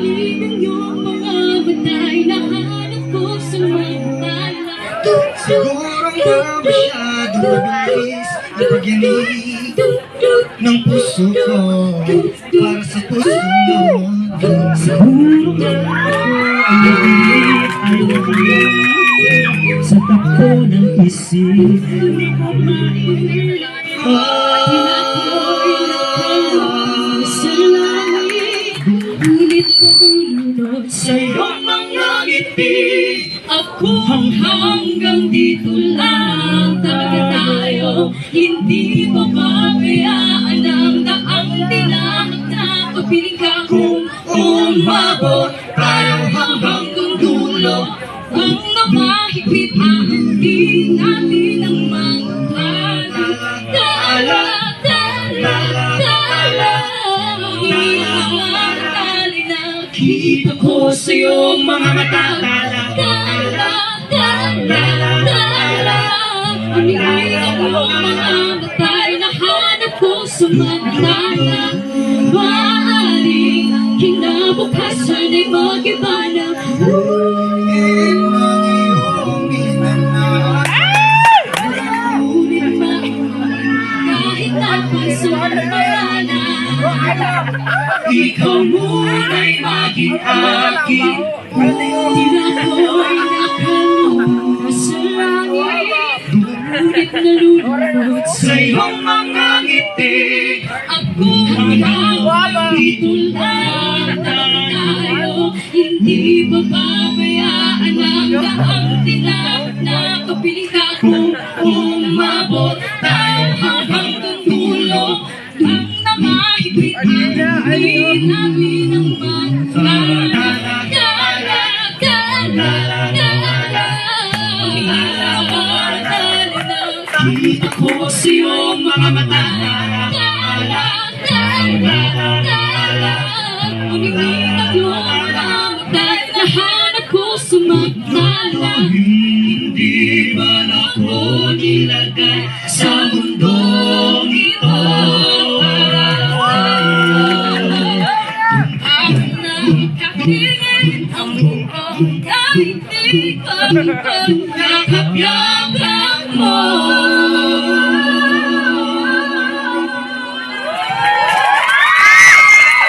Mahalin ang iyong mga matay. Nahanap ko sa mga tala. Siguro na masyado mabilis ang pag-ibig ng puso ko para sa puso mo. Siguro nga sa takbo ng isip. Hindi ko mainilay ako'y nakalaw sa langit. Ngunit natulunod sa iyong mga ngiti. Ako hanggang dito lang talaga tayo. Hindi mo pabayaan ang daang tinahak na kapiling ka. Kung umabot tayo hanggang dulo, ang namahigpit ang hindi natin ang mga tala. Kita ko sa iyong mga mata. Pamigay ang iyong mga matay. Nahanap ko sa mga tala. Maaaring kinabukasan ay mag-iba na. Ngunit kahit napansin ang pangalan, ikaw muna'y maging akin. Tila ko'y nakaluna sa langit. Ngunit nalulunod sa iyong mga ngiti. Ako hanggang dito lang tayo. Hindi pababayaan ang daang tinahak na kapiling ka. Kung umabot tayo hanggang dulo, ang namahigpit ang hindi namin ang kita ko sa iyong mga mata. Pamigay ang iyong mga matay. Nahanap ko sa mga tala. Hindi man ako nilagay sa mundong ito. Ang nakakingin ang buong daigdig. Ang nakakapyan